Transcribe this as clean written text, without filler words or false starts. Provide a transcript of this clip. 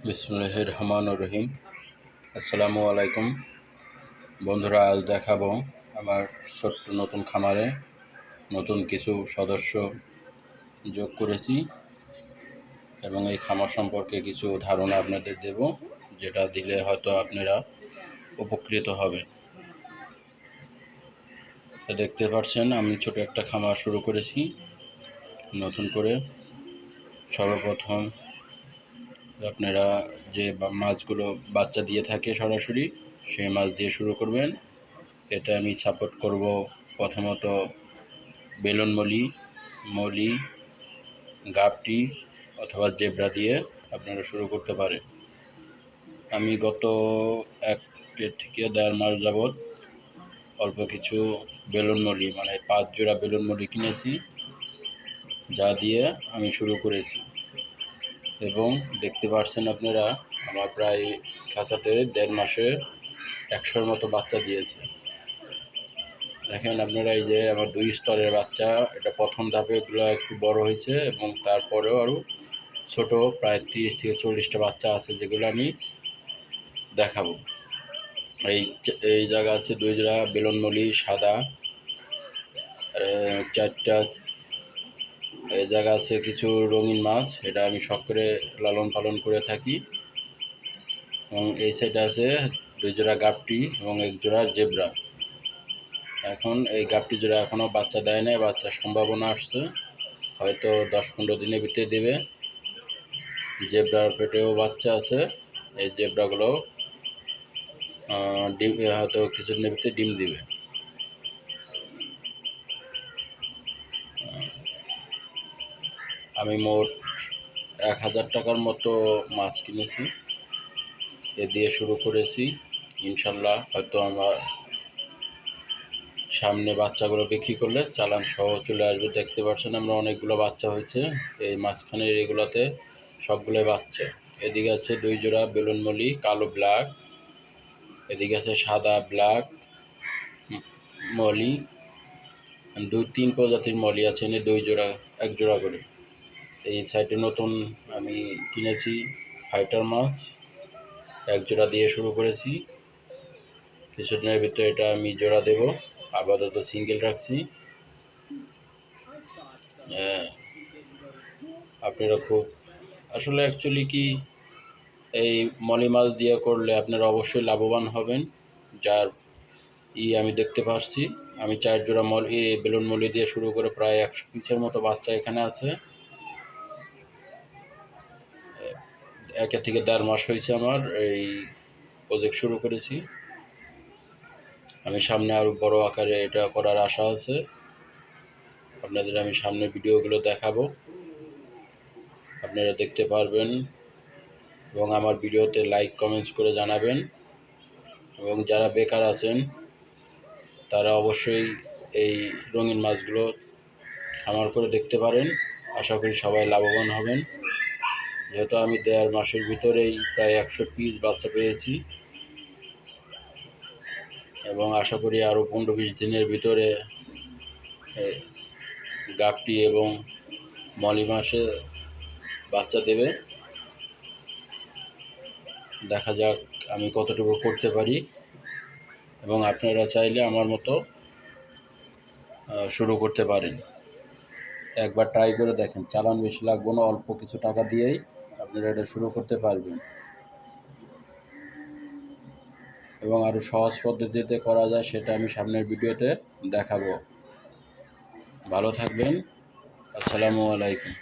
বিসমিল্লাহির রহমানির রহিম। আসসালামু আলাইকুম বন্ধুরা, আজ দেখাবো আমার ছোট্ট নতুন খামারে নতুন কিছু সদস্য যোগ করেছি এবং এই খামার সম্পর্কে কিছু ধারণা আপনাদের দেব, যেটা দিলে হয়তো আপনারা উপকৃত হবেন। দেখতে পাচ্ছেন আমি ছোট একটা খামার শুরু করেছি নতুন করে। সর্বপ্রথম আপনারা যে মাছগুলো বাচ্চা দিয়ে থাকে সরাসরি সেই মাছ দিয়ে শুরু করবেন। এটা আমি সাপোর্ট করব প্রথমত বেলুন মলি, গাপটি অথবা জেব্রা দিয়ে আপনারা শুরু করতে পারেন। আমি গত 1 থেকে 1.5 মাস যাবৎ অল্প কিছু বেলুন মলি মানে 5 জোড়া বেলুন মলি কিনেছি, যা দিয়ে আমি শুরু করেছি। এবং দেখতে পাচ্ছেন আপনারা আমার প্রায় খাঁচাতে 1.5 মাসে 100-র মতো বাচ্চা দিয়েছে। দেখেন আপনারা, এই যে আমার 2 স্তরের বাচ্চা, এটা প্রথম ধাপে এগুলো একটু বড় হয়েছে এবং তারপরেও আরও ছোট প্রায় 30 থেকে 40টা বাচ্চা আছে, যেগুলো আমি দেখাবো। এই জায়গা আছে 2 জোড়া বেলুন মলি সাদা, 4টা এই জায়গা আছে কিছু রঙিন মাছ, এটা আমি শখ করে লালন পালন করে থাকি। এবং এই সাইডে আছে 2 জোড়া গাপটি এবং 1 জোড়া জেব্রা। এখন এই গাপটি জোড়া এখনও বাচ্চা দেয় না, বাচ্চার সম্ভাবনা আসছে, হয়তো 10-15 দিনের ভিতরে দেবে। জেব্রার পেটেও বাচ্চা আছে, এই জেব্রাগুলো ডিম হয়তো কিছুদিনের ভিতরে ডিম দিবে। আমি মোট 1000 টাকার মতো মাছ কিনেছি, এ দিয়ে শুরু করেছি। ইনশাল্লাহ হয়তো আমার সামনে বাচ্চাগুলো বিক্রি করলে চালান সহ চলে আসবে। দেখতে পাচ্ছেন আমরা অনেকগুলো বাচ্চা হয়েছে এই মাঝখানের এগুলোতে, সবগুলোই বাচ্চা। এদিকে আছে 2 জোড়া বেলুন মলি কালো ব্ল্যাক, এদিকে আছে সাদা ব্ল্যাক মলি, 2-3 প্রজাতির মলি আছে, 2 জোড়া 1 জোড়া করে। এই সাইডে নতুন আমি কিনেছি ফাইটার মাছ, 1 জোড়া দিয়ে শুরু করেছি। কিছুদিনের ভিতরে এটা আমি জোড়া দেব, আপাতত সিঙ্গেল রাখছি। আপনারা খুব আসলে অ্যাকচুয়ালি কি, এই মলি মাছ দিয়ে করলে আপনারা অবশ্যই লাভবান হবেন, যার আমি দেখতে পাচ্ছি। আমি 4 জোড়া বেলুন মলি দিয়ে শুরু করে প্রায় 100 পিসের মতো বাচ্চা এখানে আছে। 1 থেকে 1.5 মাস হয়েছে আমার এই প্রজেক্ট শুরু করেছি। আমি সামনে আরও বড় আকারে এটা করার আশা আছে। আপনাদের আমি সামনে ভিডিওগুলো দেখাবো, আপনারা দেখতে পারবেন এবং আমার ভিডিওতে লাইক কমেন্টস করে জানাবেন। এবং যারা বেকার আছেন তারা অবশ্যই এই রঙিন মাছগুলো খামার করে দেখতে পারেন। আশা করি সবাই লাভবান হবেন, যেহেতু আমি 1.5 মাসের ভিতরেই প্রায় 100 পিস বাচ্চা পেয়েছি এবং আশা করি আরও 15-20 দিনের ভিতরে গাপটি এবং মলি মাসে বাচ্চা দেবে। দেখা যাক আমি কতটুকু করতে পারি, এবং আপনারা চাইলে আমার মতো শুরু করতে পারেন। একবার ট্রাই করে দেখেন, চালান বেশি লাগবে না, অল্প কিছু টাকা দিয়েই আপনারা এটা শুরু করতে পারবেন। এবং আরও সহজ পদ্ধতিতে করা যায় সেটা আমি সামনের ভিডিওতে দেখাবো। ভালো থাকবেন। আসসালামু আলাইকুম।